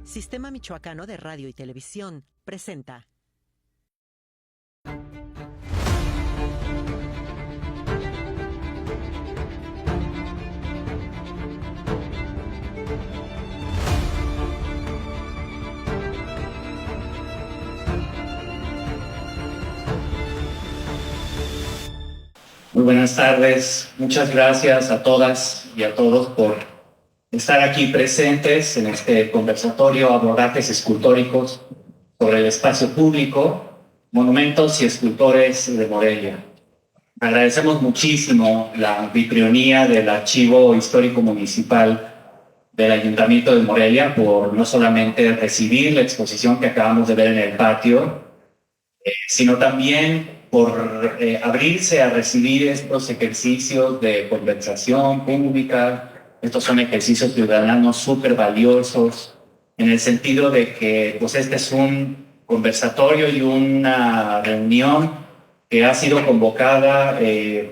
Sistema Michoacano de Radio y Televisión presenta. Muy buenas tardes, muchas gracias a todas y a todos por estar aquí presentes en este conversatorio Abordajes escultóricos sobre el espacio público, monumentos y escultores de Morelia. Agradecemos muchísimo la anfitrionía del Archivo Histórico Municipal del Ayuntamiento de Morelia por no solamente recibir la exposición que acabamos de ver en el patio, sino también por abrirse a recibir estos ejercicios de conversación pública. Estos son ejercicios ciudadanos súper valiosos, en el sentido de que pues, este es un conversatorio y una reunión que ha sido convocada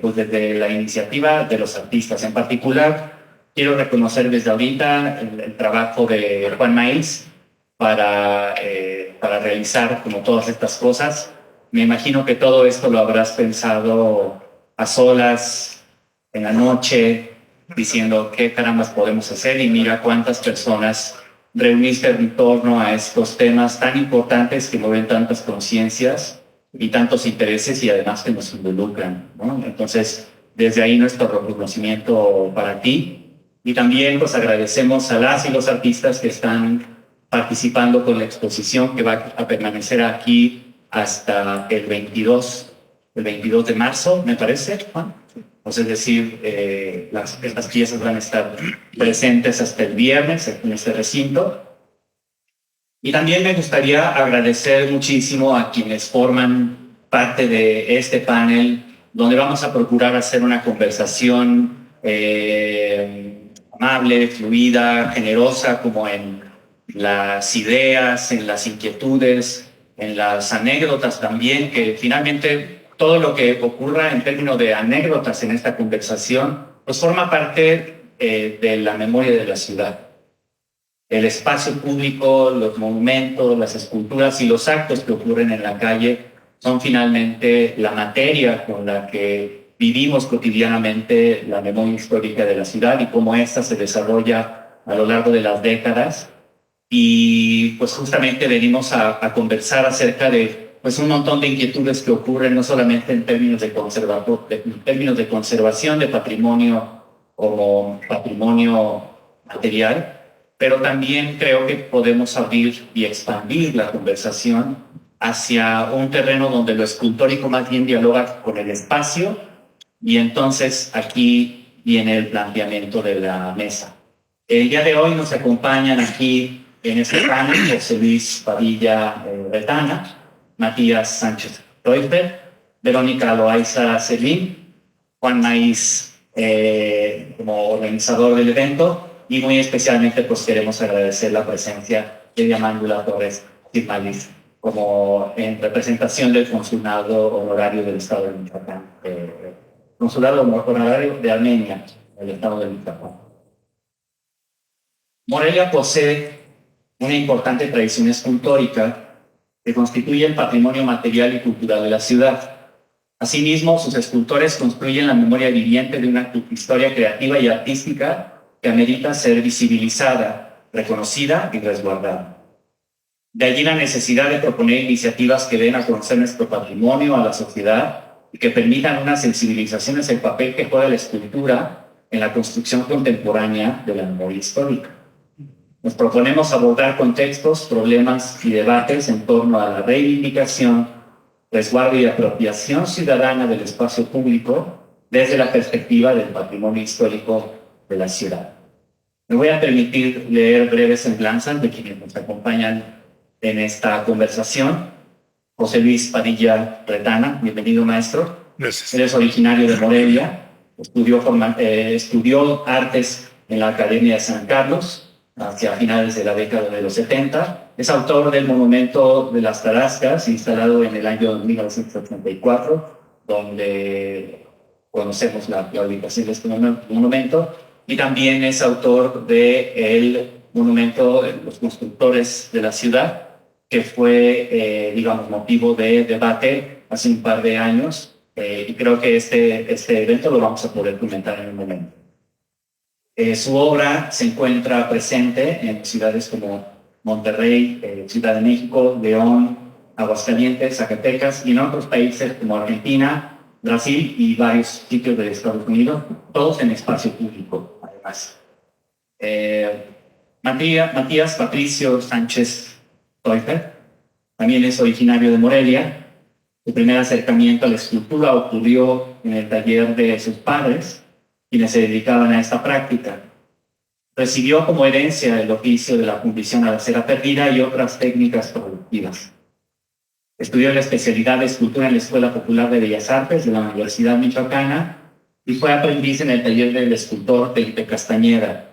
pues, desde la iniciativa de los artistas. En particular, quiero reconocer desde ahorita el trabajo de Juan Maíz para realizar como todas estas cosas. Me imagino que todo esto lo habrás pensado a solas, en la noche, diciendo qué carambas podemos hacer, y mira cuántas personas reuniste en torno a estos temas tan importantes que mueven tantas conciencias y tantos intereses y además que nos involucran, ¿no? Entonces, desde ahí nuestro reconocimiento para ti, y también pues agradecemos a las y los artistas que están participando con la exposición que va a permanecer aquí hasta el 22 de marzo, me parece, Juan. Pues es decir, estas piezas van a estar presentes hasta el viernes en este recinto. Y también me gustaría agradecer muchísimo a quienes forman parte de este panel, donde vamos a procurar hacer una conversación amable, fluida, generosa, como en las ideas, en las inquietudes, en las anécdotas también, que finalmente todo lo que ocurra en términos de anécdotas en esta conversación, pues forma parte de la memoria de la ciudad. El espacio público, los monumentos, las esculturas y los actos que ocurren en la calle son finalmente la materia con la que vivimos cotidianamente la memoria histórica de la ciudad y cómo ésta se desarrolla a lo largo de las décadas. Y pues justamente venimos a conversar acerca de pues un montón de inquietudes que ocurren no solamente en términos de conservación de patrimonio como patrimonio material, pero también creo que podemos abrir y expandir la conversación hacia un terreno donde lo escultórico más bien dialoga con el espacio, y entonces aquí viene el planteamiento de la mesa. El día de hoy nos acompañan aquí en este panel José Luis Padilla Retana, Matías Sánchez Reuter, Verónica Loaiza Celín, Juan Maíz como organizador del evento, y muy especialmente pues queremos agradecer la presencia de Diamándula Torres Tirmaliz como en representación del Consulado Honorario del Estado de Michoacán, Consulado Honorario de Armenia, del Estado de Michoacán. Morelia posee una importante tradición escultórica que constituye el patrimonio material y cultural de la ciudad. Asimismo, sus escultores construyen la memoria viviente de una historia creativa y artística que amerita ser visibilizada, reconocida y resguardada. De allí la necesidad de proponer iniciativas que den a conocer nuestro patrimonio a la sociedad y que permitan una sensibilización hacia el papel que juega la escultura en la construcción contemporánea de la memoria histórica. Nos proponemos abordar contextos, problemas y debates en torno a la reivindicación, resguardo y apropiación ciudadana del espacio público desde la perspectiva del patrimonio histórico de la ciudad. Me voy a permitir leer breves semblanzas de quienes nos acompañan en esta conversación. José Luis Padilla Retana, bienvenido, maestro. Gracias. Eres originario de Morelia, estudió artes en la Academia de San Carlos hacia finales de la década de los 70. Es autor del Monumento de las Tarascas, instalado en el año 1984, donde conocemos la ubicación de este monumento, y también es autor del monumento de los constructores de la ciudad, que fue, digamos, motivo de debate hace un par de años, y creo que este evento lo vamos a poder comentar en un momento. Su obra se encuentra presente en ciudades como Monterrey, Ciudad de México, León, Aguascalientes, Zacatecas y en otros países como Argentina, Brasil y varios sitios de Estados Unidos, todos en espacio público, además. Matías Patricio Sánchez Teufel también es originario de Morelia. Su primer acercamiento a la escultura ocurrió en el taller de sus padres, quienes se dedicaban a esta práctica. Recibió como herencia el oficio de la fundición a la cera perdida y otras técnicas productivas. Estudió la especialidad de escultura en la Escuela Popular de Bellas Artes de la Universidad Michoacana y fue aprendiz en el taller del escultor Felipe Castañeda.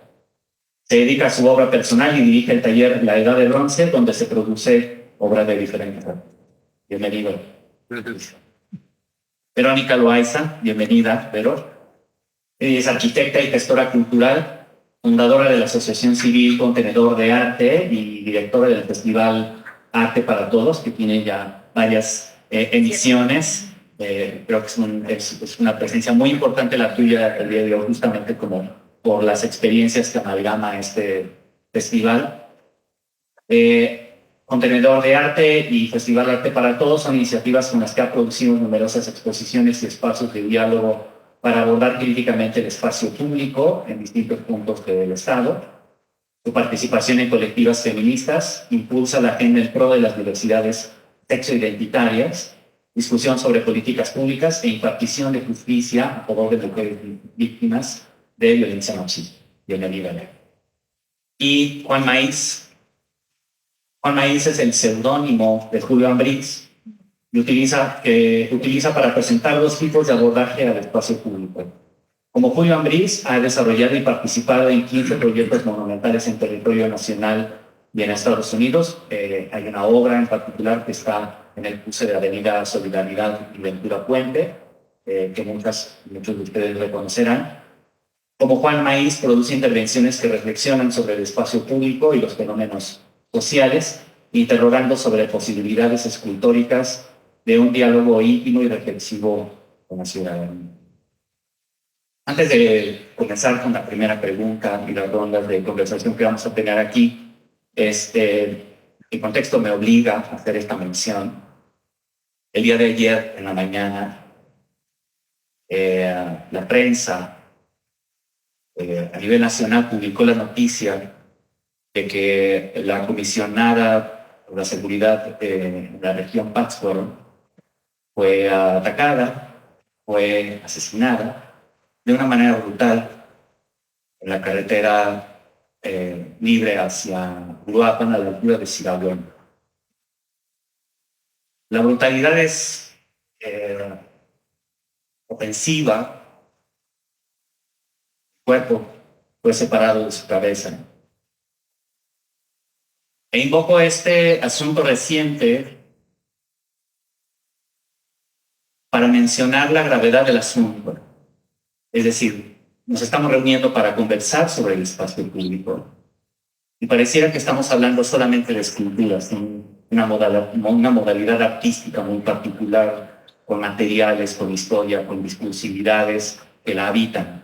Se dedica a su obra personal y dirige el taller La Edad de Bronce, donde se produce obra de diferentes artes. Bienvenido. Verónica Loaiza, bienvenida, Vero. Es arquitecta y gestora cultural, fundadora de la Asociación Civil Contenedor de Arte y directora del Festival Arte para Todos, que tiene ya varias ediciones. Creo que es una presencia muy importante la tuya el día de hoy, justamente como por las experiencias que amalgama este festival. Contenedor de Arte y Festival Arte para Todos son iniciativas con las que ha producido numerosas exposiciones y espacios de diálogo para abordar críticamente el espacio público en distintos puntos del Estado. Su participación en colectivas feministas impulsa la agenda en pro de las diversidades sexoidentitarias, discusión sobre políticas públicas e impartición de justicia a favor de mujeres víctimas de violencia machista. Bienvenida. Y Juan Maíz. Juan Maíz es el seudónimo de Julio Ambriz y utiliza para presentar dos tipos de abordaje al espacio público. Como Julio Ambriz ha desarrollado y participado en 15 proyectos monumentales en territorio nacional y en Estados Unidos. Hay una obra en particular que está en el cruce de Avenida Solidaridad y Ventura Puente, que muchos de ustedes reconocerán. Como Juan Maíz produce intervenciones que reflexionan sobre el espacio público y los fenómenos sociales, interrogando sobre posibilidades escultóricas de un diálogo íntimo y reflexivo con la ciudadanía. Antes de comenzar con la primera pregunta y las rondas de conversación que vamos a tener aquí, el contexto me obliga a hacer esta mención. El día de ayer, en la mañana, la prensa a nivel nacional publicó la noticia de que la comisionada de la seguridad en la región Pátzcuaro fue atacada, fue asesinada de una manera brutal en la carretera libre hacia Uruapan, a la altura de Siraguén. La brutalidad es ofensiva. El cuerpo fue separado de su cabeza. E invoco este asunto reciente para mencionar la gravedad del asunto. Es decir, nos estamos reuniendo para conversar sobre el espacio público y pareciera que estamos hablando solamente de esculturas, una modalidad artística muy particular, con materiales, con historia, con discursividades que la habitan.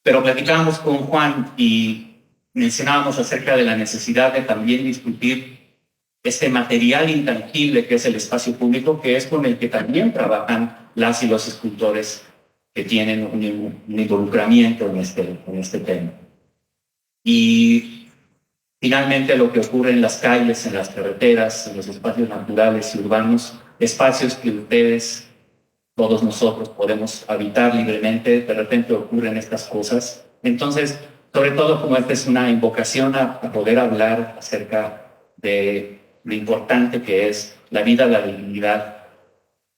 Pero platicábamos con Juan y mencionábamos acerca de la necesidad de también discutir este material intangible que es el espacio público, que es con el que también trabajan las y los escultores que tienen un involucramiento en este tema. Y finalmente lo que ocurre en las calles, en las carreteras, en los espacios naturales y urbanos, espacios que ustedes, todos nosotros podemos habitar libremente, de repente ocurren estas cosas. Entonces, sobre todo como esta es una invocación a poder hablar acerca de lo importante que es la vida, la dignidad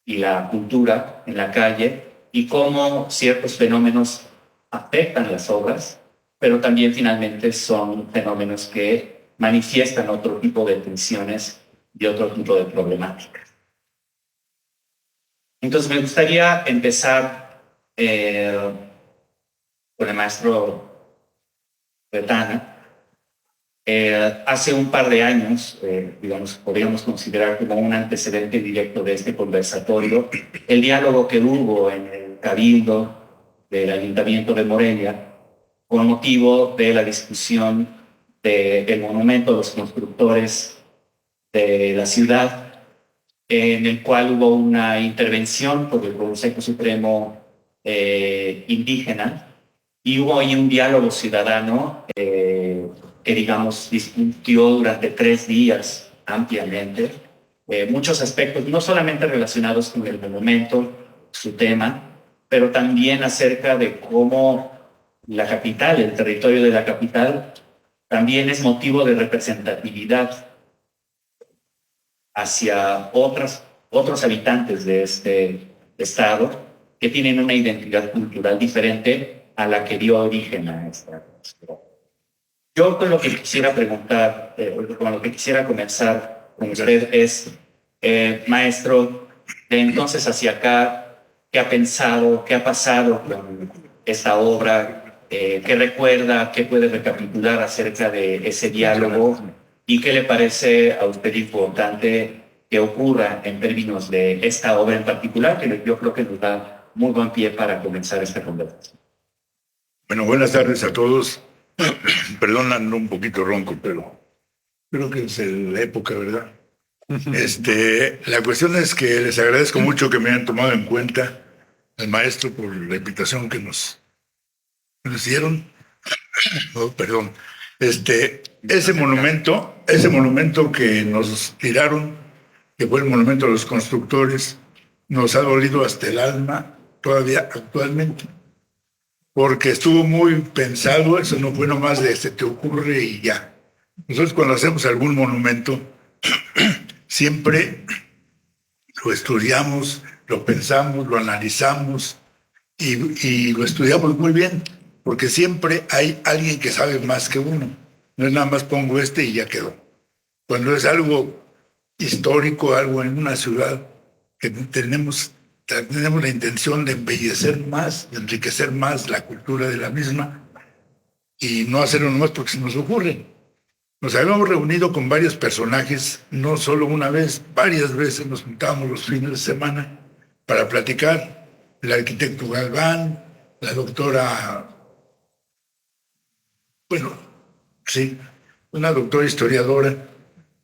y la cultura en la calle y cómo ciertos fenómenos afectan las obras, pero también finalmente son fenómenos que manifiestan otro tipo de tensiones y otro tipo de problemáticas. Entonces me gustaría empezar con el maestro Retana. Hace un par de años, digamos, podríamos considerar como un antecedente directo de este conversatorio, el diálogo que hubo en el Cabildo del Ayuntamiento de Morelia con motivo de la discusión del monumento a los constructores de la ciudad, en el cual hubo una intervención por el Consejo Supremo indígena y hubo ahí un diálogo ciudadano que, digamos, discutió durante 3 días ampliamente muchos aspectos, no solamente relacionados con el monumento, su tema, pero también acerca de cómo la capital, el territorio de la capital, también es motivo de representatividad hacia otros habitantes de este estado que tienen una identidad cultural diferente a la que dio origen a esta ciudad. Yo con lo que quisiera preguntar, con lo que quisiera comenzar con usted es, maestro, de entonces hacia acá, ¿qué ha pensado, qué ha pasado con esta obra? ¿Qué recuerda, qué puede recapitular acerca de ese diálogo? ¿Y qué le parece a usted importante que ocurra en términos de esta obra en particular, que yo creo que nos da muy buen pie para comenzar esta conversación? Bueno, buenas tardes a todos. Perdón, ando un poquito ronco, pero creo que es la época, ¿verdad? La cuestión es que les agradezco mucho que me hayan tomado en cuenta al maestro por la invitación que nos dieron. Oh, perdón. Ese monumento que nos tiraron, que fue el monumento a los constructores, nos ha dolido hasta el alma todavía actualmente, porque estuvo muy pensado. Eso no fue nomás de se te ocurre y ya. Nosotros cuando hacemos algún monumento siempre lo estudiamos, lo pensamos, lo analizamos y lo estudiamos muy bien, porque siempre hay alguien que sabe más que uno. No es nada más pongo y ya quedó. Cuando es algo histórico, algo en una ciudad que tenemos la intención de embellecer más, de enriquecer más la cultura de la misma y no hacerlo nomás porque se nos ocurre. Nos habíamos reunido con varios personajes, no solo una vez, varias veces nos juntábamos los fines de semana para platicar. El arquitecto Galván, la doctora, una doctora historiadora,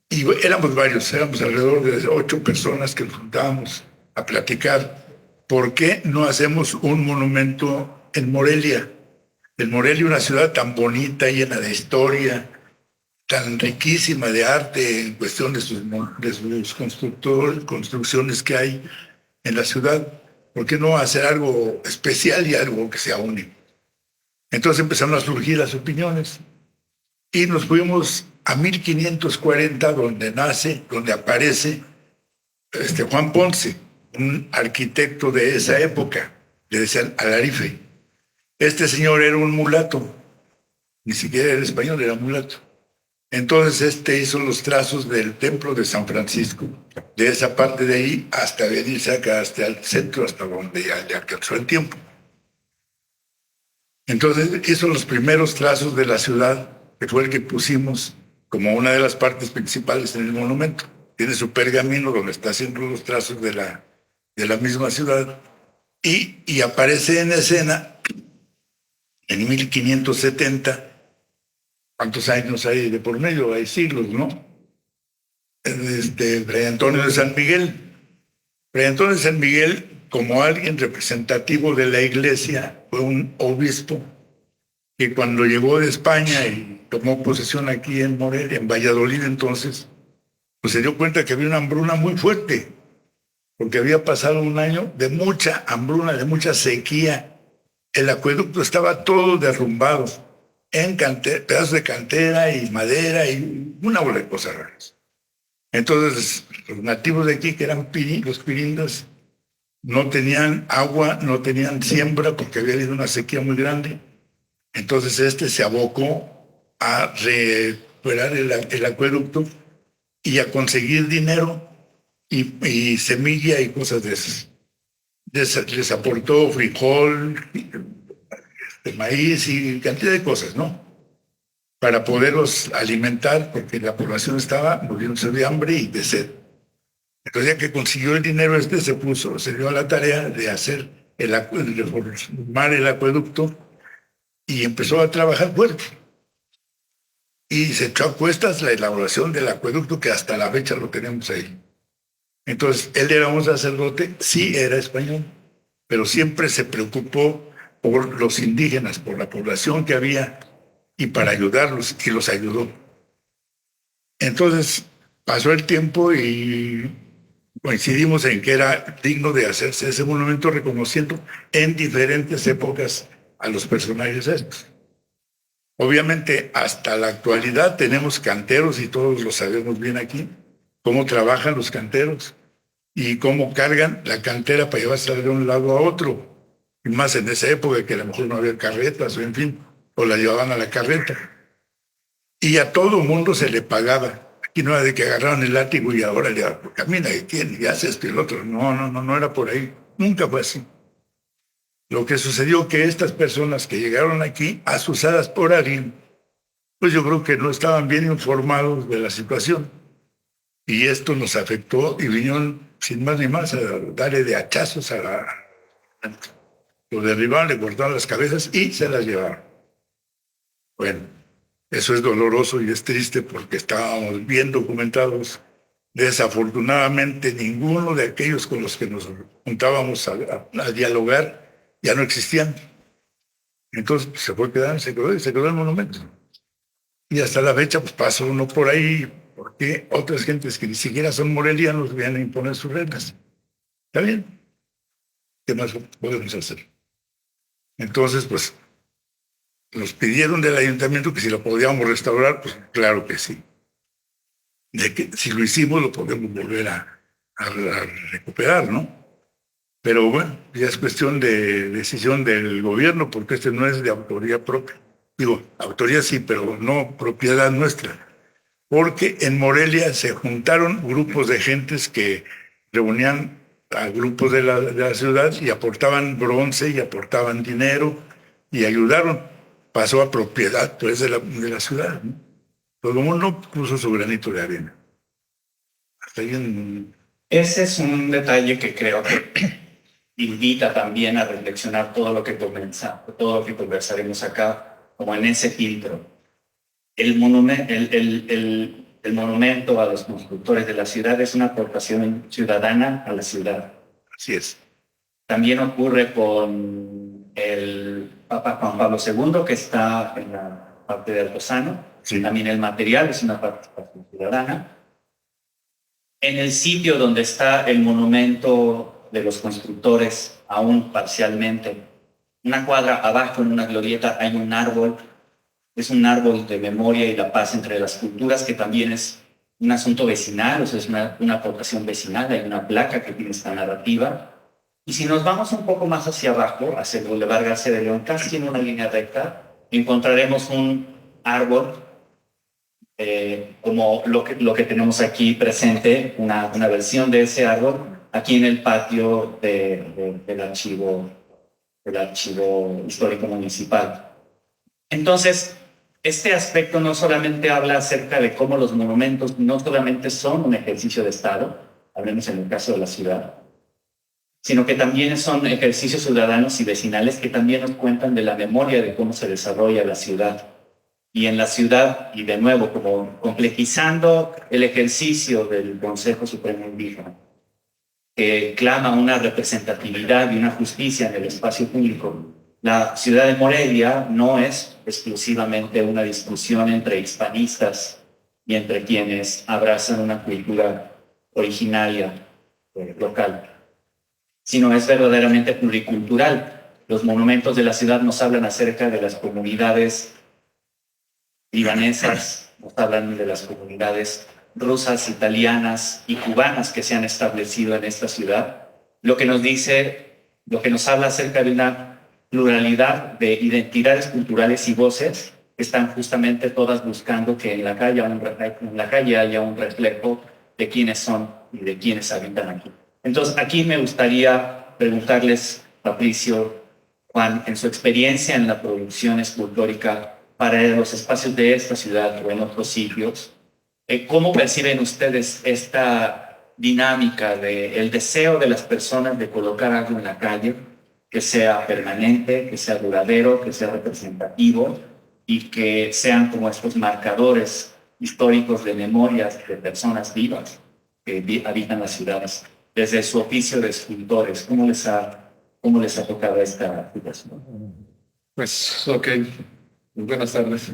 y éramos varios, éramos alrededor de 8 personas que nos juntábamos a platicar. ¿Por qué no hacemos un monumento en Morelia? En Morelia, una ciudad tan bonita, llena de historia, tan riquísima de arte en cuestión de sus construcciones que hay en la ciudad. ¿Por qué no hacer algo especial y algo que sea único? Entonces empezaron a surgir las opiniones y nos fuimos a 1540, donde aparece Juan Ponce, un arquitecto de esa época, le decían Alarife. Este señor era un mulato, ni siquiera era español, era mulato. Entonces hizo los trazos del templo de San Francisco, de esa parte de ahí hasta venirse acá, hasta el centro, hasta donde ya le alcanzó el tiempo. Entonces hizo los primeros trazos de la ciudad, que fue el que pusimos como una de las partes principales en el monumento. Tiene su pergamino donde está haciendo los trazos de la misma ciudad y aparece en escena en 1570. ¿Cuántos años hay de por medio? Hay siglos, ¿no? Fray Antonio de San Miguel. Fray Antonio de San Miguel, como alguien representativo de la iglesia, fue un obispo que cuando llegó de España y tomó posesión aquí en Morelia, en Valladolid entonces, pues se dio cuenta que había una hambruna muy fuerte, porque había pasado un año de mucha hambruna, de mucha sequía. El acueducto estaba todo derrumbado, en pedazos de cantera y madera y una bola de cosas raras. Entonces, los nativos de aquí, que eran los pirindas, no tenían agua, no tenían siembra porque había habido una sequía muy grande. Entonces se abocó a recuperar el acueducto y a conseguir dinero y semilla y cosas de esas. Les aportó frijol, maíz y cantidad de cosas, ¿no? para poderlos alimentar, porque la población estaba muriéndose de hambre y de sed. Entonces, ya que consiguió el dinero se dio a la tarea de hacer de reformar el acueducto y empezó a trabajar fuerte. Y se echó a cuestas la elaboración del acueducto, que hasta la fecha lo tenemos ahí. Entonces, él era un sacerdote, sí era español, pero siempre se preocupó por los indígenas, por la población que había, y para ayudarlos, y los ayudó. Entonces, pasó el tiempo y coincidimos en que era digno de hacerse ese monumento, reconociendo en diferentes épocas a los personajes estos. Obviamente, hasta la actualidad tenemos canteros, y todos lo sabemos bien aquí, cómo trabajan los canteros y cómo cargan la cantera para llevarse de un lado a otro. Y más en esa época que a lo mejor no había carretas, o en fin, o la llevaban a la carreta. Y a todo mundo se le pagaba. Aquí no era de que agarraron el látigo y ahora le camina y tiene, y hace esto y el otro. No era por ahí. Nunca fue así. Lo que sucedió que estas personas que llegaron aquí, asusadas por alguien, pues yo creo que no estaban bien informados de la situación. Y esto nos afectó y vinieron sin más ni más a darle de hachazos a la... Lo derribaron, le cortaron las cabezas y se las llevaron. Bueno, eso es doloroso y es triste porque estábamos bien documentados. Desafortunadamente, ninguno de aquellos con los que nos juntábamos a dialogar ya no existían. Entonces pues, se fue quedando, se quedó el monumento. Y hasta la fecha pues pasó uno por ahí, porque otras gentes que ni siquiera son morelianos vienen a imponer sus reglas. ¿Está bien? ¿Qué más podemos hacer? Entonces, pues, nos pidieron del ayuntamiento que si lo podíamos restaurar, pues claro que sí. De que si lo hicimos, lo podemos volver a recuperar, ¿no? Pero bueno, ya es cuestión de decisión del gobierno, porque este no es de autoría propia. Digo, autoría sí, pero no propiedad nuestra. Porque en Morelia se juntaron grupos de gentes que reunían a grupos de la ciudad y aportaban bronce y aportaban dinero y ayudaron. Pasó a propiedad pues, de la ciudad, ¿no? Todo el mundo puso su granito de arena. Hasta ahí Ese es un detalle que creo que invita también a reflexionar todo lo que conversaremos acá, como en ese filtro. El monumento a los constructores de la ciudad es una aportación ciudadana a la ciudad. Así es. También ocurre con el Papa Juan Pablo II, que está en la parte de Altozano. Sí. También el material es una participación ciudadana. En el sitio donde está el monumento de los constructores, aún parcialmente, una cuadra abajo en una glorieta hay un árbol. Es un árbol de memoria y la paz entre las culturas, que también es un asunto vecinal, o sea, es una aportación vecinal. Hay una placa que tiene esta narrativa. Y si nos vamos un poco más hacia abajo, hacia el Boulevard García de León, casi en una línea recta, encontraremos un árbol como lo que tenemos aquí presente, una versión de ese árbol, aquí en el patio del archivo histórico municipal. Entonces, este aspecto no solamente habla acerca de cómo los monumentos no solamente son un ejercicio de Estado, al menos en el caso de la ciudad, sino que también son ejercicios ciudadanos y vecinales que también nos cuentan de la memoria de cómo se desarrolla la ciudad. Y en la ciudad, y de nuevo, como complejizando el ejercicio del Consejo Supremo Indígena, que clama una representatividad y una justicia en el espacio público. La ciudad de Morelia no es exclusivamente una discusión entre hispanistas y entre quienes abrazan una cultura originaria local, sino es verdaderamente pluricultural. Los monumentos de la ciudad nos hablan acerca de las comunidades libanesas, nos hablan de las comunidades rusas, italianas y cubanas que se han establecido en esta ciudad, lo que nos habla acerca de una pluralidad de identidades culturales y voces que están justamente todas buscando que en la calle haya un reflejo de quiénes son y de quiénes habitan aquí. Entonces, aquí me gustaría preguntarles, Patricio, Juan, en su experiencia en la producción escultórica para los espacios de esta ciudad o en otros sitios. ¿Cómo perciben ustedes esta dinámica del deseo de las personas de colocar algo en la calle que sea permanente, que sea duradero, que sea representativo y que sean como estos marcadores históricos de memorias de personas vivas que habitan las ciudades? Desde su oficio de escultores, ¿cómo les ha tocado esta situación? Pues, ok, buenas tardes.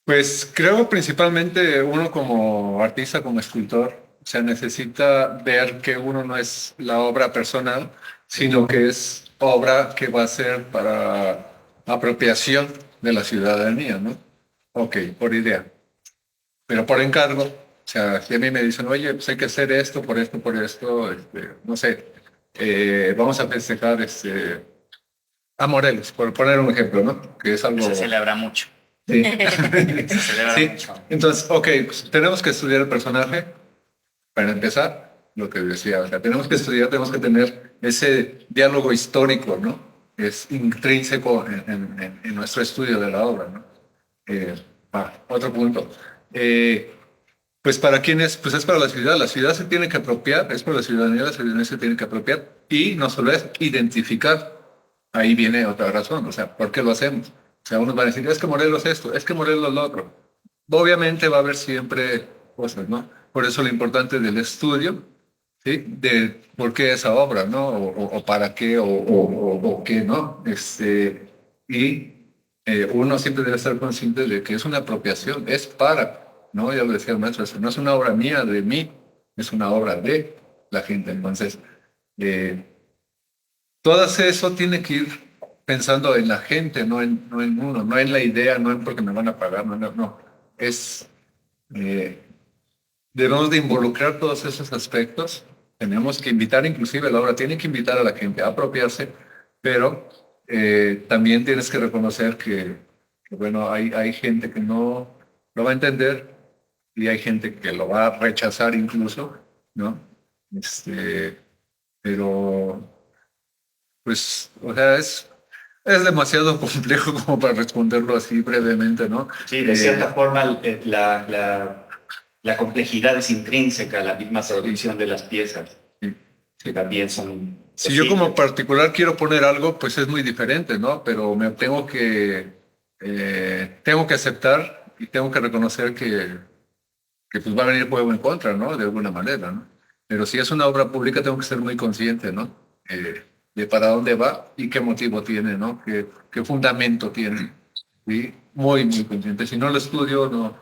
Pues creo principalmente uno como artista, como escultor, o sea, necesita ver que uno no es la obra personal, sino que es obra que va a ser para apropiación de la ciudadanía, ¿no? Ok, por idea. Pero por encargo, o sea, si a mí me dicen, oye, pues hay que hacer esto, no sé, vamos a festejar a Morelos, por poner un ejemplo, ¿no? Que es algo... Se celebra mucho. Sí. Se celebra Sí. mucho. Entonces, ok, pues tenemos que estudiar el personaje para empezar, lo que decía, o sea, tenemos que estudiar, tenemos que tener ese diálogo histórico, ¿no? Es intrínseco en nuestro estudio de la obra, ¿no? Otro punto. Pues para quién es, pues es para la ciudad se tiene que apropiar, es para la ciudadanía se tiene que apropiar y no solo es identificar, ahí viene otra razón, o sea, ¿por qué lo hacemos? O sea, uno va a decir, es que Morelos esto, es que Morelos lo otro. Obviamente va a haber siempre cosas, ¿no? Por eso lo importante del estudio, ¿sí? De por qué esa obra, ¿no? O para qué, o qué, ¿no? Uno siempre debe estar consciente de que es una apropiación, es para, ¿no? Ya lo decía el maestro, no es una obra mía, de mí, es una obra de la gente. Entonces, todo eso tiene que ir pensando en la gente, no en uno, no en la idea, no en porque me van a pagar, no. Es, debemos de involucrar todos esos aspectos. Tenemos que invitar, inclusive la obra tiene que invitar a la gente a apropiarse, pero también tienes que reconocer que, bueno, hay gente que no lo va a entender y hay gente que lo va a rechazar incluso, ¿no? Pero, pues, o sea, es demasiado complejo como para responderlo así brevemente, ¿no? Sí, de cierta forma la complejidad es intrínseca a la misma producción de las piezas, que también son... Si yo como particular quiero poner algo, pues es muy diferente, ¿no? Pero me tengo que aceptar y tengo que reconocer que pues va a venir fuego en contra, ¿no? De alguna manera, ¿no? Pero si es una obra pública tengo que ser muy consciente, ¿no? De para dónde va y qué motivo tiene, ¿no? Qué fundamento tiene. ¿Sí? Muy, muy consciente. Si no lo estudio, no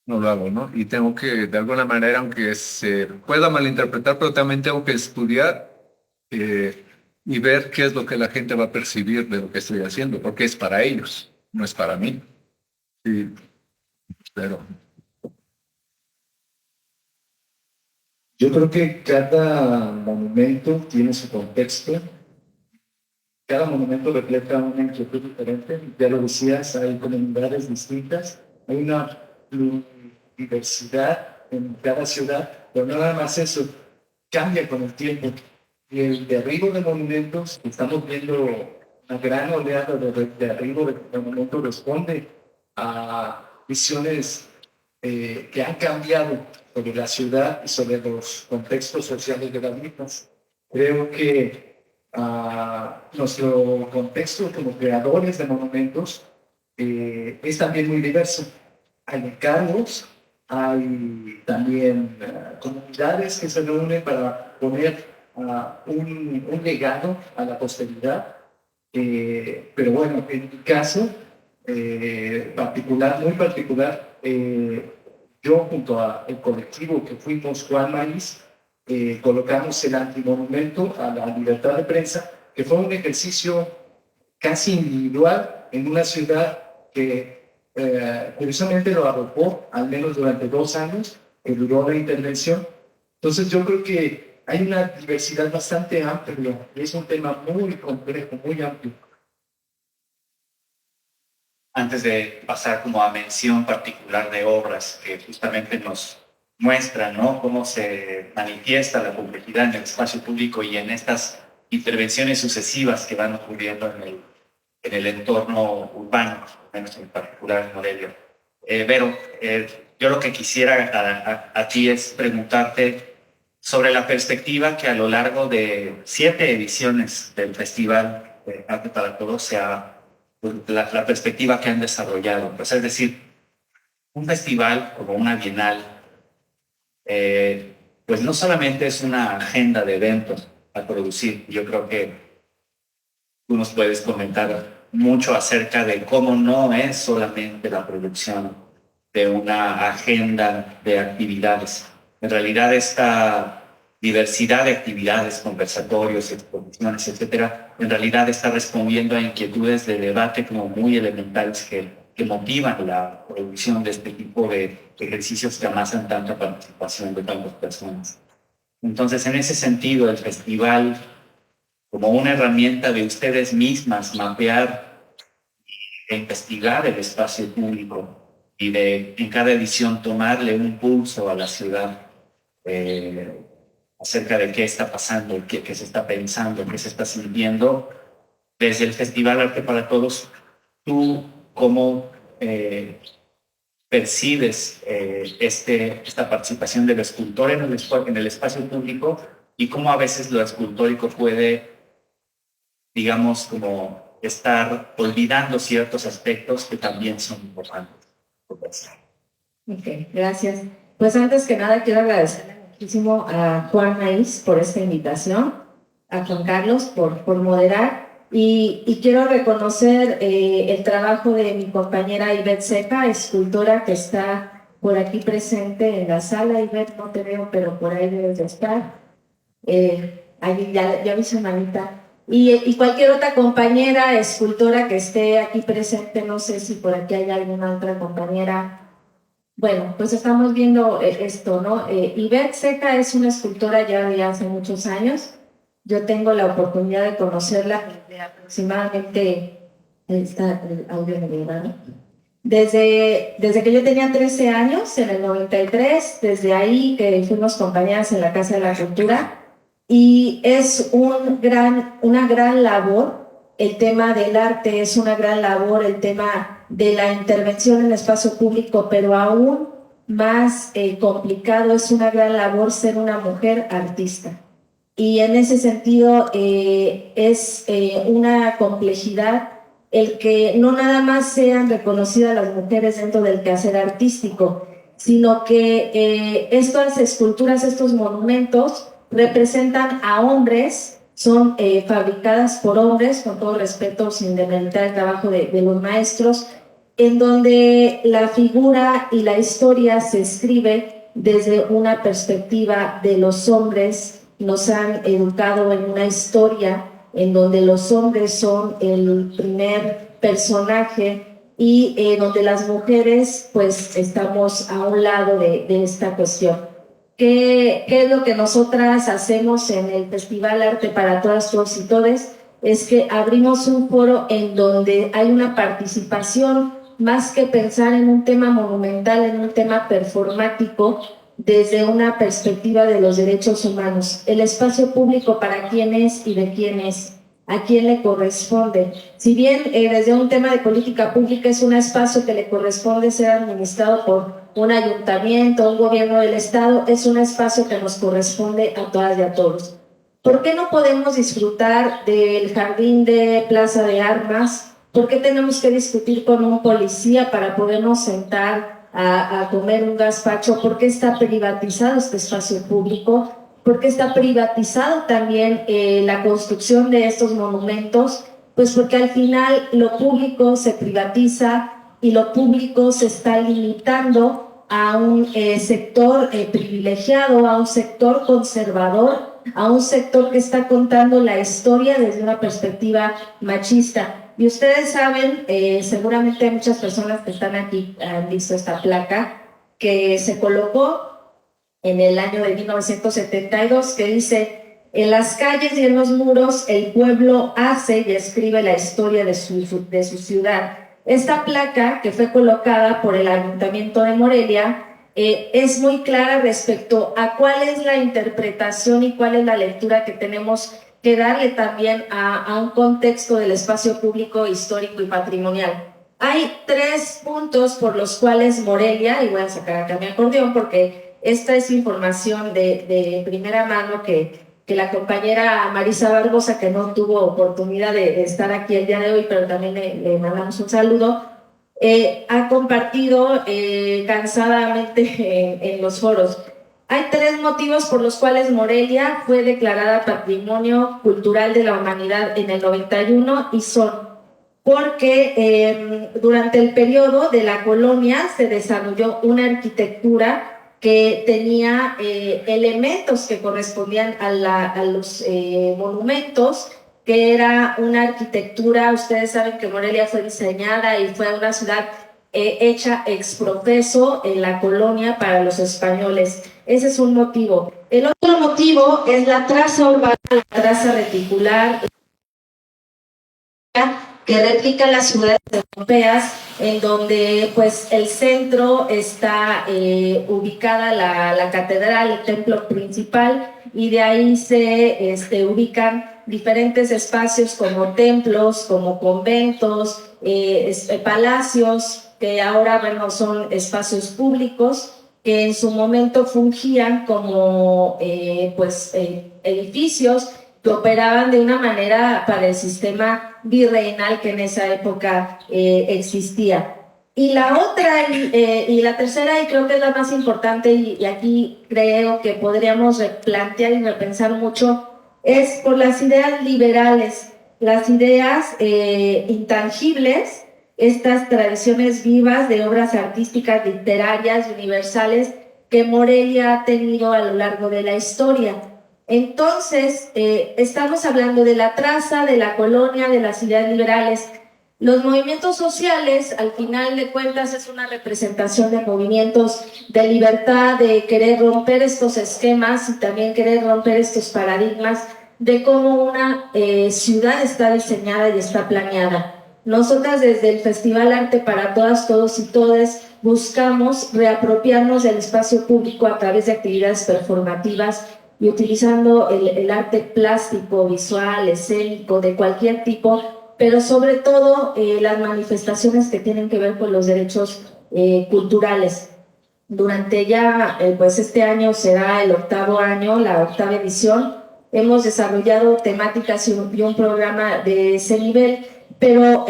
lo hago, ¿no? Y tengo que, de alguna manera, aunque se pueda malinterpretar, pero también tengo que estudiar y ver qué es lo que la gente va a percibir de lo que estoy haciendo, porque es para ellos, no es para mí. Sí, pero... Yo creo que cada monumento tiene su contexto. Cada monumento refleja una inquietud diferente. Ya lo decías, hay comunidades distintas, hay una diversidad en cada ciudad, pero no nada más eso, cambia con el tiempo. Y el derribo de monumentos, estamos viendo una gran oleada de derribo de monumentos, responde a visiones que han cambiado sobre la ciudad y sobre los contextos sociales de las mismas. Creo que nuestro contexto como creadores de monumentos es también muy diverso. Hay encargos, hay también comunidades que se reúnen para poner un legado a la posteridad. Pero bueno, en mi caso particular, muy particular, yo junto al colectivo que fuimos Juan Maíz, colocamos el antimonumento a la libertad de prensa, que fue un ejercicio casi individual en una ciudad que curiosamente lo arropó, al menos durante 2 años, que duró la intervención. Entonces yo creo que hay una diversidad bastante amplia y es un tema muy complejo, muy amplio. Antes de pasar como a mención particular de obras que justamente nos muestran, ¿no?, cómo se manifiesta la complejidad en el espacio público y en estas intervenciones sucesivas que van ocurriendo en el entorno urbano, al menos en particular en Morelia. Vero, yo lo que quisiera a ti es preguntarte sobre la perspectiva que a lo largo de 7 ediciones del Festival Arte para Todos sea la perspectiva que han desarrollado. Pues, es decir, un festival como una bienal, pues no solamente es una agenda de eventos a producir. Yo creo que tú nos puedes comentar mucho acerca de cómo no es solamente la producción de una agenda de actividades. En realidad, esta diversidad de actividades, conversatorios, exposiciones, etcétera, en realidad está respondiendo a inquietudes de debate como muy elementales que motivan la producción de este tipo de ejercicios que amasan tanta participación de tantas personas. Entonces, en ese sentido, el festival, como una herramienta de ustedes mismas, mapear e investigar el espacio público y de en cada edición tomarle un pulso a la ciudad acerca de qué está pasando, qué se está pensando, qué se está sintiendo. Desde el Festival Arte para Todos, ¿tú cómo percibes esta participación del escultor en el espacio público y cómo a veces lo escultórico puede, digamos, como estar olvidando ciertos aspectos que también son importantes? Ok, gracias. Pues antes que nada quiero agradecerle muchísimo a Juan Maiz por esta invitación, a Juan Carlos por moderar, y quiero reconocer el trabajo de mi compañera Ivette Seca, escultora que está por aquí presente en la sala. Ivette, no te veo, pero por ahí debes de estar. Ahí ya vi su manita. Y cualquier otra compañera escultora que esté aquí presente, no sé si por aquí hay alguna otra compañera. Bueno, pues estamos viendo esto, ¿no? Ivette Seca es una escultora ya de hace muchos años. Yo tengo la oportunidad de conocerla desde aproximadamente, está el audio de mi hermano, desde que yo tenía 13 años, en el 93, desde ahí que fuimos compañeras en la Casa de la Cultura, y es una gran labor. El tema del arte es una gran labor, el tema de la intervención en el espacio público, pero aún más complicado es una gran labor ser una mujer artista. Y en ese sentido es una complejidad el que no nada más sean reconocidas las mujeres dentro del quehacer artístico, sino que estas esculturas, estos monumentos representan a hombres, son fabricadas por hombres, con todo respeto, sin demeritar el trabajo de los maestros, en donde la figura y la historia se escribe desde una perspectiva de los hombres. Nos han educado en una historia en donde los hombres son el primer personaje y donde las mujeres pues estamos a un lado de esta cuestión. ¿Qué es lo que nosotras hacemos en el Festival Arte para Todas, Todos y Todes? Es que abrimos un foro en donde hay una participación, más que pensar en un tema monumental, en un tema performático, desde una perspectiva de los derechos humanos. El espacio público, ¿para quién es y de quién es? ¿A quién le corresponde? Si bien desde un tema de política pública es un espacio que le corresponde ser administrado por un ayuntamiento, un gobierno del estado, es un espacio que nos corresponde a todas y a todos. ¿Por qué no podemos disfrutar del jardín de Plaza de Armas? ¿Por qué tenemos que discutir con un policía para podernos sentar a comer un gazpacho? ¿Por qué está privatizado este espacio público? ¿Por qué está privatizado también la construcción de estos monumentos? Pues porque al final lo público se privatiza y lo público se está limitando a un sector privilegiado, a un sector conservador, a un sector que está contando la historia desde una perspectiva machista. Y ustedes saben, seguramente muchas personas que están aquí han visto esta placa que se colocó en el año de 1972, que dice: en las calles y en los muros el pueblo hace y escribe la historia de su ciudad. Esta placa, que fue colocada por el Ayuntamiento de Morelia, es muy clara respecto a cuál es la interpretación y cuál es la lectura que tenemos que darle también a un contexto del espacio público, histórico y patrimonial. Hay 3 puntos por los cuales Morelia, y voy a sacar acá mi acordeón porque esta es información de primera mano que la compañera Marisa Barbosa, que no tuvo oportunidad de estar aquí el día de hoy, pero también le mandamos un saludo, ha compartido cansadamente en los foros. Hay 3 motivos por los cuales Morelia fue declarada Patrimonio Cultural de la Humanidad en el 91 y son porque durante el periodo de la colonia se desarrolló una arquitectura que tenía elementos que correspondían a los monumentos, que era una arquitectura. Ustedes saben que Morelia fue diseñada y fue una ciudad hecha ex profeso en la colonia para los españoles. Ese es un motivo. El otro motivo es la traza urbana, la traza reticular, que replica las ciudades europeas, en donde pues el centro está ubicada la catedral, el templo principal, y de ahí se ubican diferentes espacios como templos, como conventos, palacios, que ahora bueno, son espacios públicos, que en su momento fungían como edificios que operaban de una manera para el sistema virreinal que en esa época existía. Y la otra, y la tercera, y creo que es la más importante, y aquí creo que podríamos replantear y repensar mucho, es por las ideas liberales, las ideas intangibles, estas tradiciones vivas de obras artísticas, literarias, universales, que Morelia ha tenido a lo largo de la historia. Entonces, estamos hablando de la traza, de la colonia, de las ideas liberales. Los movimientos sociales, al final de cuentas, es una representación de movimientos de libertad, de querer romper estos esquemas y también querer romper estos paradigmas de cómo una ciudad está diseñada y está planeada. Nosotras desde el Festival Arte para Todas, Todos y Todes buscamos reapropiarnos del espacio público a través de actividades performativas y utilizando el arte plástico, visual, escénico, de cualquier tipo, pero sobre todo las manifestaciones que tienen que ver con los derechos culturales. Durante ya, pues este año será el 8º año, la 8ª edición, hemos desarrollado temáticas y un programa de ese nivel, pero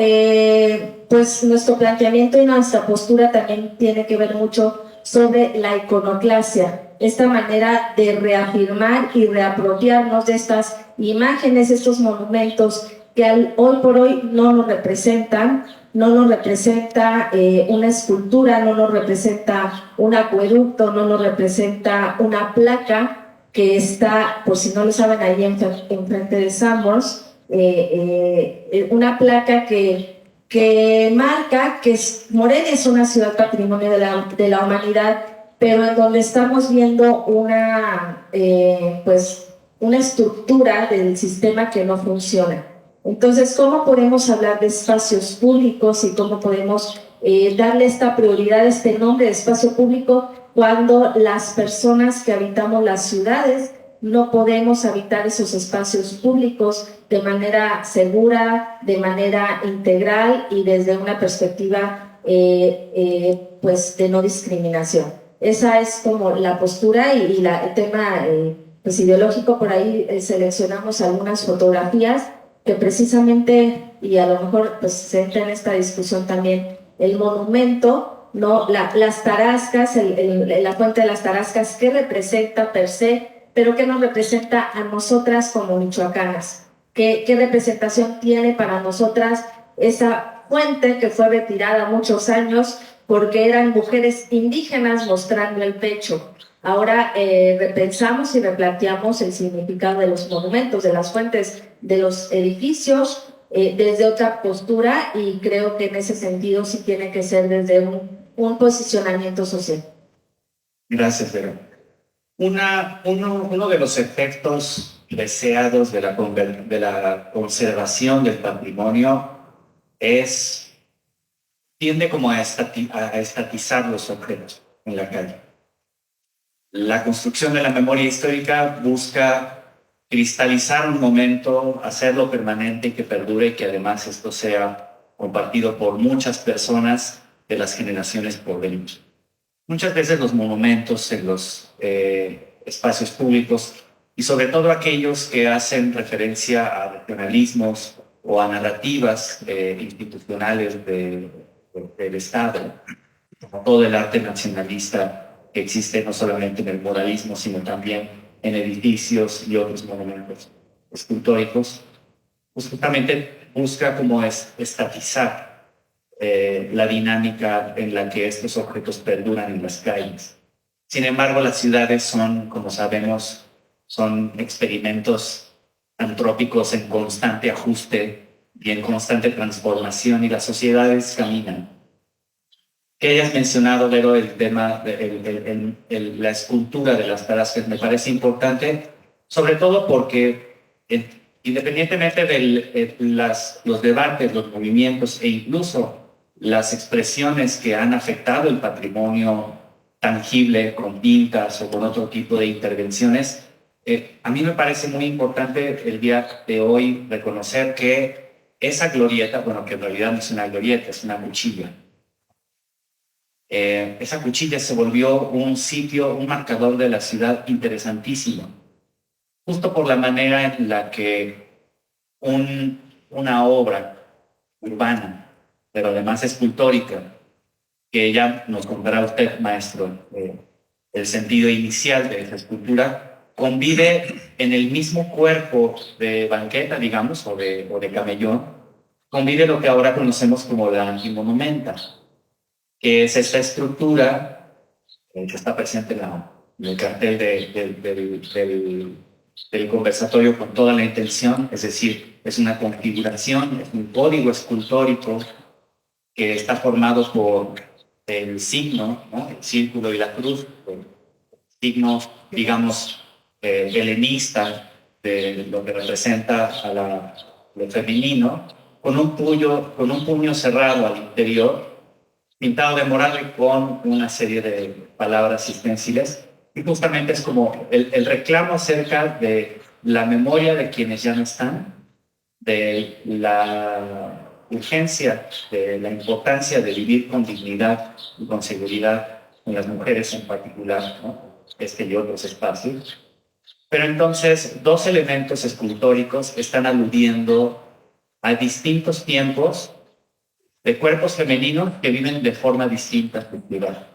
pues nuestro planteamiento y nuestra postura también tiene que ver mucho sobre la iconoclasia, esta manera de reafirmar y reapropiarnos de estas imágenes, estos monumentos que hoy por hoy no nos representan, no nos representa una escultura, no nos representa un acueducto, no nos representa una placa que está, por si no lo saben, ahí enfrente de Sanborns, una placa que marca que Morelia es una ciudad patrimonio de la humanidad, pero en donde estamos viendo una estructura del sistema que no funciona. Entonces, ¿cómo podemos hablar de espacios públicos y cómo podemos darle esta prioridad, este nombre de espacio público, cuando las personas que habitamos las ciudades no podemos habitar esos espacios públicos de manera segura, de manera integral y desde una perspectiva pues de no discriminación? Esa es como la postura y el tema pues ideológico. Por ahí seleccionamos algunas fotografías que precisamente, y a lo mejor pues se entra en esta discusión también, el monumento, ¿no? Las tarascas, la fuente de las tarascas, ¿qué representa per se? Pero ¿qué nos representa a nosotras como michoacanas? ¿Qué representación tiene para nosotras esa fuente que fue retirada muchos años porque eran mujeres indígenas mostrando el pecho? Ahora repensamos y replanteamos el significado de los monumentos, de las fuentes, de los edificios, desde otra postura, y creo que en ese sentido sí tiene que ser desde un posicionamiento social. Gracias, Vero. Uno de los efectos deseados de la conservación del patrimonio tiende como a estatizar los objetos en la calle. La construcción de la memoria histórica busca cristalizar un momento, hacerlo permanente y que perdure y que además esto sea compartido por muchas personas de las generaciones por venir. Muchas veces los monumentos en los espacios públicos y sobre todo aquellos que hacen referencia a regionalismos o a narrativas institucionales del Estado, como todo el arte nacionalista que existe no solamente en el muralismo, sino también en edificios y otros monumentos escultóricos, pues justamente busca como estatizar la dinámica en la que estos objetos perduran en las calles. Sin embargo, las ciudades son, como sabemos, son experimentos antrópicos en constante ajuste y en constante transformación, y las sociedades caminan. Que hayas mencionado, Vero, el tema de la escultura de las tarascas me parece importante, sobre todo porque independientemente de los debates, los movimientos e incluso las expresiones que han afectado el patrimonio tangible con pintas o con otro tipo de intervenciones, a mí me parece muy importante el día de hoy reconocer que esa glorieta, bueno, que en realidad no es una glorieta, es una cuchilla. Esa cuchilla se volvió un sitio, un marcador de la ciudad interesantísimo, justo por la manera en la que una obra urbana, pero además escultórica, que ya nos contará usted, maestro, el sentido inicial de esa escultura, convive en el mismo cuerpo de banqueta, digamos, o de camellón, convive lo que ahora conocemos como la antimonumenta, que es esta estructura que está presente en el cartel del conversatorio con toda la intención, es decir, es una configuración, es un código escultórico que está formado por el signo, ¿no? El círculo y la cruz, el signo, digamos, helenista de lo que representa a lo femenino, con un puño cerrado al interior, pintado de morado y con una serie de palabras esténciles. Y justamente es como el reclamo acerca de la memoria de quienes ya no están, de la urgencia, de la importancia de vivir con dignidad y con seguridad en las mujeres en particular, ¿no? Este y otros espacios. Pero entonces, dos elementos escultóricos están aludiendo a distintos tiempos de cuerpos femeninos que viven de forma distinta su ciudad.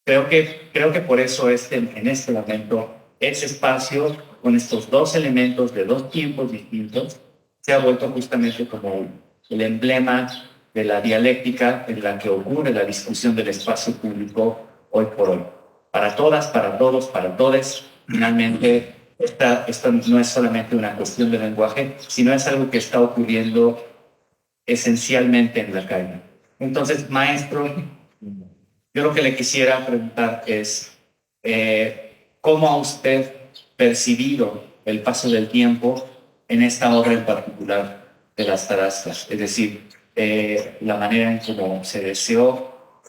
Creo que por eso en este momento, ese espacio, con estos dos elementos de dos tiempos distintos, se ha vuelto justamente como el emblema de la dialéctica en la que ocurre la discusión del espacio público hoy por hoy. Para todas, para todos, para todes, finalmente, esta no es solamente una cuestión de lenguaje, sino es algo que está ocurriendo esencialmente en la calle. Entonces, maestro, yo lo que le quisiera preguntar es, ¿cómo ha usted percibido el paso del tiempo en esta obra en particular de las tarascas? Es decir, la manera en cómo se deseó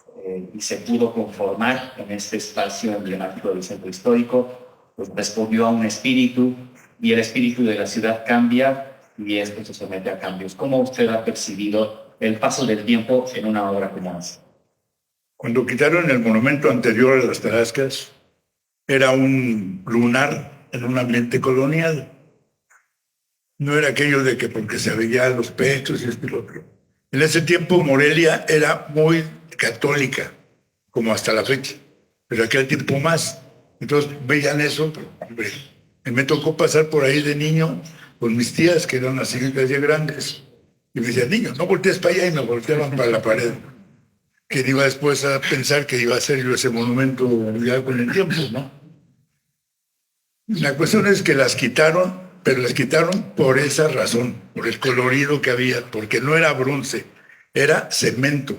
y se pudo conformar en este espacio emblemático del centro histórico, pues respondió a un espíritu, y el espíritu de la ciudad cambia y esto se somete a cambios. ¿Cómo usted ha percibido el paso del tiempo en una obra como esta? Cuando quitaron el monumento anterior a las tarascas, era un lunar en un ambiente colonial. No era aquello de que porque se veían los pechos y esto y lo otro. En ese tiempo Morelia era muy católica, como hasta la fecha, pero aquel tiempo más. Entonces veían eso, pero, hombre, me tocó pasar por ahí de niño con mis tías, que eran así ya grandes, y me decían, niño, no voltees para allá, y me volteaban para la pared. Que iba después a pensar que iba a hacer yo ese monumento ya con el tiempo, ¿no? La cuestión es que las quitaron, pero las quitaron por esa razón, por el colorido que había, porque no era bronce, era cemento.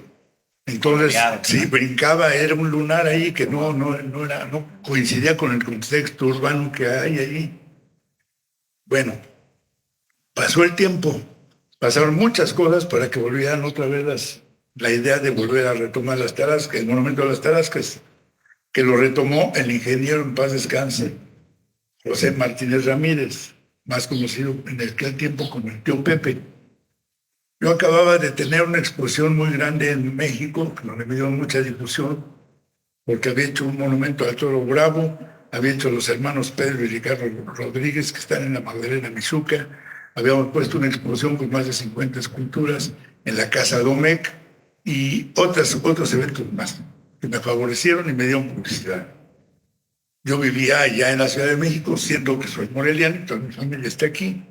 Entonces, si brincaba, era un lunar ahí que no coincidía con el contexto urbano que hay ahí. Bueno, pasó el tiempo, pasaron muchas cosas para que volvieran otra vez la idea de volver a retomar las tarascas, el monumento de las tarascas, que lo retomó el ingeniero en paz descanse, José Martínez Ramírez, más conocido en aquel tiempo como el tío Pepe. Yo acababa de tener una exposición muy grande en México, donde me dio mucha difusión, porque había hecho un monumento al Toro Bravo, había hecho los hermanos Pedro y Ricardo Rodríguez, que están en la Magdalena Michuca, habíamos puesto una exposición con más de 50 esculturas en la Casa Domecq y otros eventos más que me favorecieron y me dieron publicidad. Yo vivía allá en la Ciudad de México, siendo que soy moreliano, y toda mi familia está aquí.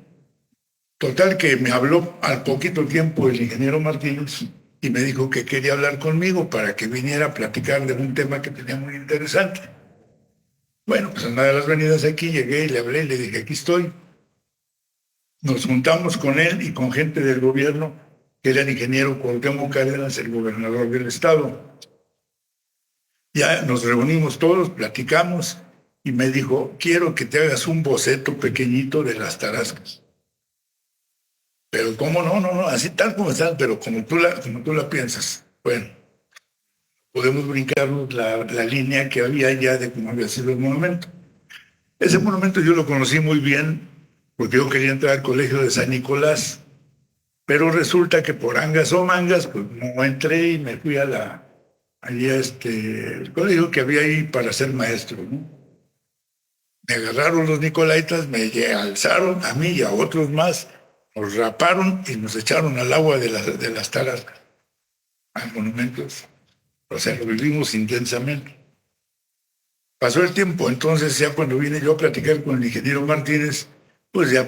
Total que me habló al poquito tiempo el ingeniero Martínez y me dijo que quería hablar conmigo para que viniera a platicar de un tema que tenía muy interesante. Bueno, pues en una de las venidas aquí llegué y le hablé y le dije, aquí estoy. Nos juntamos con él y con gente del gobierno, que era el ingeniero Cuauhtémoc Cárdenas, el gobernador del estado. Ya nos reunimos todos, platicamos y me dijo, quiero que te hagas un boceto pequeñito de las tarascas. Pero ¿cómo no? No, así tal como están, pero como tú la piensas. Bueno, podemos brincarnos la línea que había ya de cómo había sido el monumento. Ese monumento yo lo conocí muy bien porque yo quería entrar al colegio de San Nicolás, pero resulta que por angas o mangas, pues no entré y me fui el colegio que había ahí para ser maestro, ¿no? Me agarraron los nicolaitas, me alzaron a mí y a otros más, nos raparon y nos echaron al agua de las tarascas, al monumento. O sea, lo vivimos intensamente. Pasó el tiempo, entonces ya cuando vine yo a platicar con el ingeniero Martínez, pues ya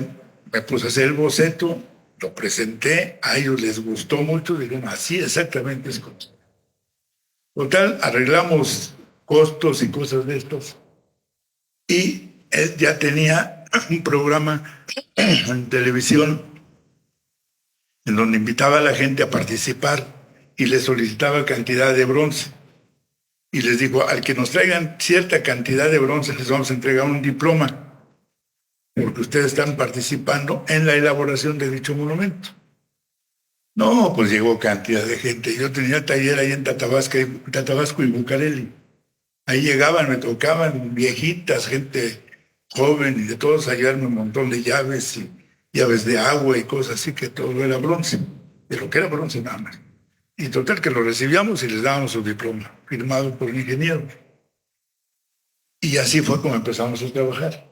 me puse a hacer el boceto, lo presenté, a ellos les gustó mucho, dijeron, así exactamente es como. Total, arreglamos costos y cosas de estos. Y él ya tenía un programa en televisión en donde invitaba a la gente a participar y les solicitaba cantidad de bronce. Y les digo, al que nos traigan cierta cantidad de bronce, les vamos a entregar un diploma, porque ustedes están participando en la elaboración de dicho monumento. No, pues llegó cantidad de gente. Yo tenía taller ahí en Tatabasco y Bucareli. Ahí llegaban, me tocaban viejitas, gente joven y de todos a llevarme un montón de llaves y llaves de agua y cosas así, que todo era bronce, de lo que era bronce nada más. Y total que lo recibíamos y les dábamos su diploma, firmado por un ingeniero. Y así fue como empezamos a trabajar.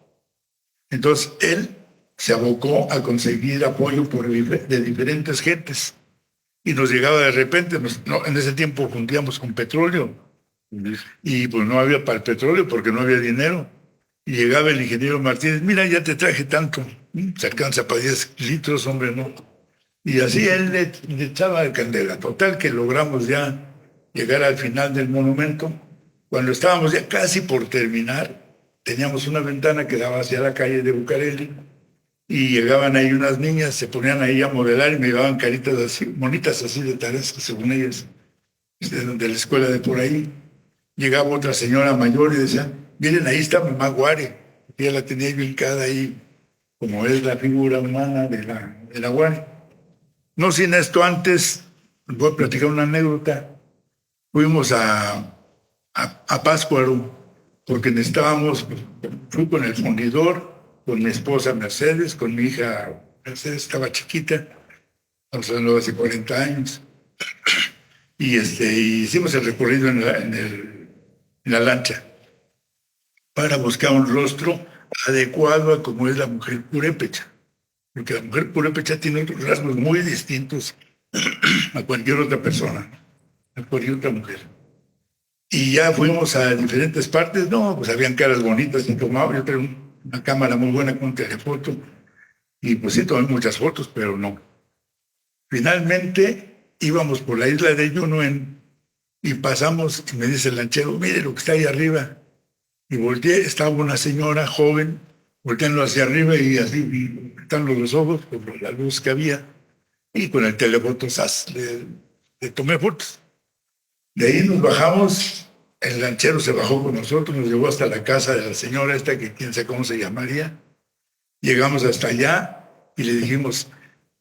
Entonces él se abocó a conseguir apoyo de diferentes gentes. Y nos llegaba de repente, en ese tiempo fundíamos con petróleo. Y pues no había para el petróleo porque no había dinero. Y llegaba el ingeniero Martínez, mira, ya te traje tanto. Se alcanza para 10 litros, hombre, no. Y así él le echaba de candela. Total que logramos ya llegar al final del monumento. Cuando estábamos ya casi por terminar, teníamos una ventana que daba hacia la calle de Bucareli y llegaban ahí unas niñas, se ponían ahí a modelar y me llevaban caritas así, bonitas así de tarascas, según ellas, de la escuela de por ahí. Llegaba otra señora mayor y decía, miren, ahí está mamá Guare. Ella la tenía ubicada ahí, como es la figura humana de la Guare. No sin esto antes, voy a platicar una anécdota. Fuimos a Pátzcuaro, porque necesitábamos, fui con el fundidor, con mi esposa Mercedes, con mi hija Mercedes, estaba chiquita, estamos hablando de hace 40 años, y hicimos el recorrido en la lancha para buscar un rostro adecuado a cómo es la mujer purépecha, porque la mujer purépecha tiene otros rasgos muy distintos a cualquier otra persona, a cualquier otra mujer. Y ya fuimos a diferentes partes, no, pues habían caras bonitas, y tomaba, yo tenía una cámara muy buena con un telefoto, y pues sí tomé muchas fotos, pero no. Finalmente íbamos por la isla de Yunuen y pasamos, y me dice el lanchero, mire lo que está ahí arriba. Y volteé, estaba una señora joven, volteando hacia arriba y así, quitando los ojos por la luz que había, y con el telefoto le tomé fotos. De ahí nos bajamos, el lanchero se bajó con nosotros, nos llevó hasta la casa de la señora esta, que quién sabe cómo se llamaría. Llegamos hasta allá y le dijimos,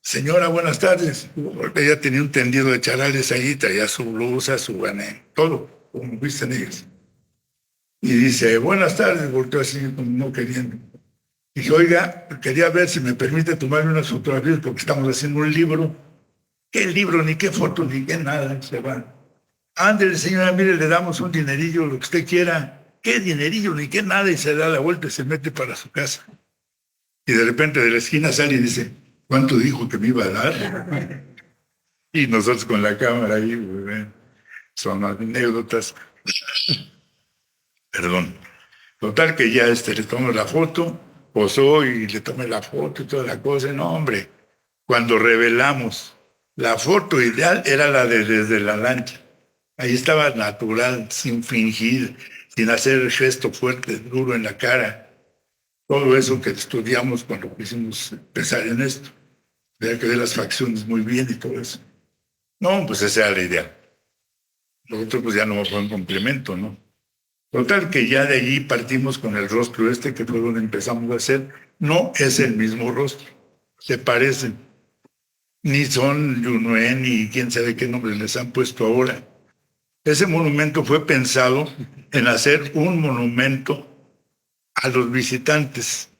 señora, buenas tardes. Ella tenía un tendido de charales ahí, traía su blusa, su bané, todo, como visten ellos. Y dice, buenas tardes, volteó así, como no queriendo. Dije, oiga, quería ver si me permite tomarme unas fotografías porque estamos haciendo un libro. ¿Qué libro, ni qué foto, ni qué nada? Se va. Ándele, señora, mire, le damos un dinerillo, lo que usted quiera. ¿Qué dinerillo, ni qué nada? Y se da la vuelta y se mete para su casa. Y de repente de la esquina sale y dice, ¿cuánto dijo que me iba a dar? Y nosotros con la cámara ahí, son anécdotas. Perdón. Total que ya le tomo la foto, posó y le tomé la foto y toda la cosa. No, hombre, cuando revelamos, la foto ideal era la de desde la lancha. Ahí estaba natural, sin fingir, sin hacer gesto fuerte, duro en la cara. Todo eso que estudiamos cuando quisimos empezar en esto. Había que ver las facciones muy bien y todo eso. No, pues esa era la idea. Lo otro pues ya no fue un complemento, ¿no? Total que ya de allí partimos con el rostro que fue donde empezamos a hacer. No es el mismo rostro, se parecen. Ni son Yunue, ni quién sabe qué nombre les han puesto ahora. Ese monumento fue pensado en hacer un monumento a los visitantes,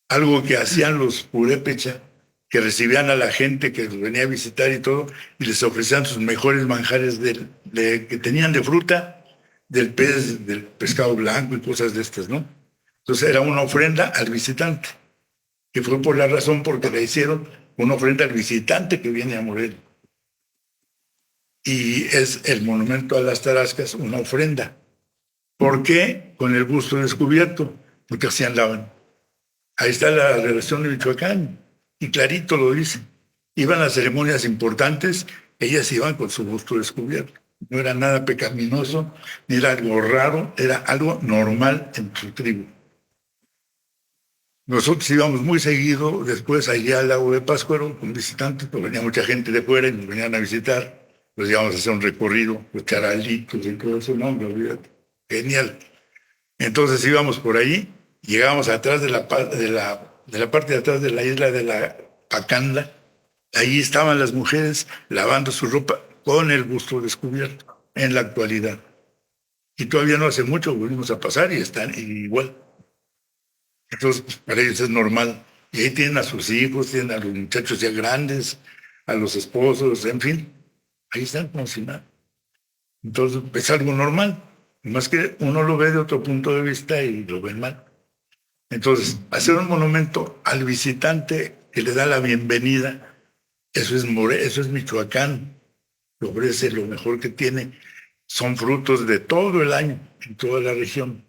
algo que hacían los purépecha, que recibían a la gente que los venía a visitar y todo, y les ofrecían sus mejores manjares que tenían de fruta, del pez, del pescado blanco y cosas de estas, ¿no? Entonces era una ofrenda al visitante, que fue por la razón porque le hicieron una ofrenda al visitante que viene a Morelia. Y es el monumento a las Tarascas una ofrenda. ¿Por qué? Con el busto descubierto, porque así andaban. Ahí está la relación de Michoacán, y clarito lo dice. Iban a ceremonias importantes, ellas iban con su busto descubierto. No era nada pecaminoso, ni era algo raro, era algo normal en su tribu. Nosotros íbamos muy seguido después allá al lago de Pátzcuaro con visitantes, porque venía mucha gente de fuera y nos venían a visitar. Nos íbamos a hacer un recorrido, los charalitos y todo eso, no, me olvídate. Genial. Entonces íbamos por ahí, llegábamos atrás de la parte de atrás de la isla de la Pacanda. Ahí estaban las mujeres lavando su ropa con el busto descubierto en la actualidad. Y todavía no hace mucho volvimos a pasar y están igual. Entonces, para ellos es normal. Y ahí tienen a sus hijos, tienen a los muchachos ya grandes, a los esposos, en fin. Ahí están como si nada. Entonces, es algo normal. Más que uno lo ve de otro punto de vista y lo ven mal. Entonces, hacer un monumento al visitante que le da la bienvenida, eso es Michoacán. Que ofrece lo mejor que tiene. Son frutos de todo el año, en toda la región.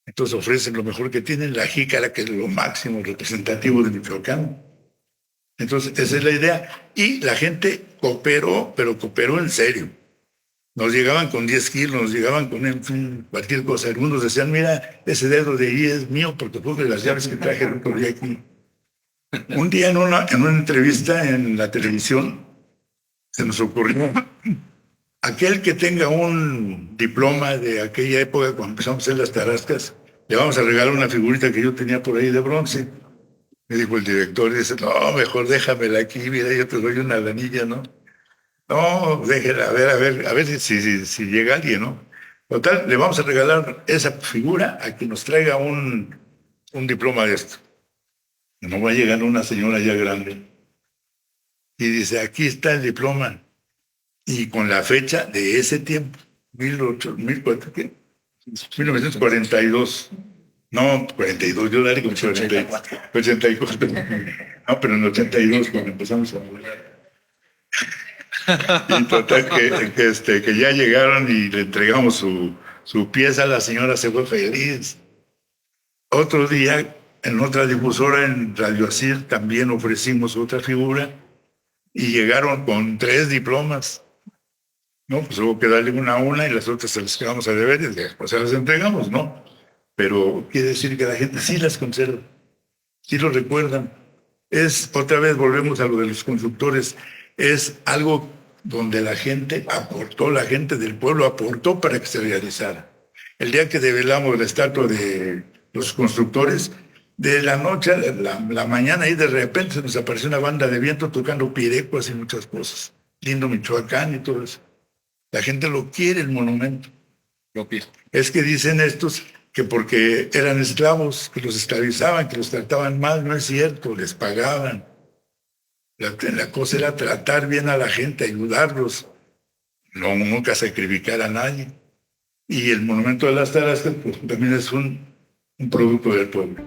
Entonces ofrecen lo mejor que tienen, la jícara, que es lo máximo representativo de Michoacán. Entonces, esa es la idea. Y la gente cooperó, pero cooperó en serio. Nos llegaban con 10 kilos, nos llegaban con, en fin, cualquier cosa. Algunos decían, mira, ese dedo de ahí es mío porque fue de las llaves que traje el otro día aquí. Un día en una entrevista en la televisión, se nos ocurrió, aquel que tenga un diploma de aquella época cuando empezamos a hacer las tarascas, le vamos a regalar una figurita que yo tenía por ahí de bronce. Me dijo el director, y dice, no, mejor déjamela aquí, mira, yo te doy una lanilla, ¿no? No, déjela, a ver si llega alguien, ¿no? Total, le vamos a regalar esa figura a quien nos traiga un diploma de esto. Y nos va a llegar una señora ya grande. Y dice, aquí está el diploma. Y con la fecha de ese tiempo, 1942. No, 42, yo daré con 84. No, pero en 82, cuando empezamos a volar. Y total que ya llegaron y le entregamos su pieza, la señora se fue feliz. Otro día, en otra difusora, en Radio Asir, también ofrecimos otra figura y llegaron con 3 diplomas. No, pues hubo que darle una a una y las otras se las quedamos a deber y después se las entregamos, ¿no? Pero quiere decir que la gente sí las conserva, sí lo recuerdan. Otra vez volvemos a lo de los constructores, es algo donde la gente del pueblo aportó para que se realizara. El día que develamos la estatua de los constructores, de la noche a la mañana y de repente se nos apareció una banda de viento tocando pirecuas y muchas cosas. Lindo Michoacán y todo eso. La gente lo quiere, el monumento. Es que dicen estos que porque eran esclavos, que los esclavizaban, que los trataban mal. No es cierto, les pagaban. La cosa era tratar bien a la gente, ayudarlos, no nunca sacrificar a nadie. Y el monumento de las Tarascas pues, también es un producto del pueblo.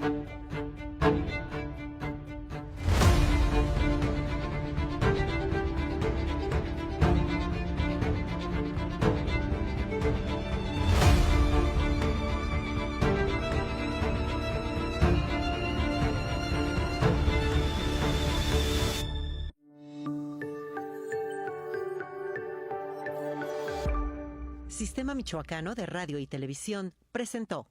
Sistema Michoacano de Radio y Televisión presentó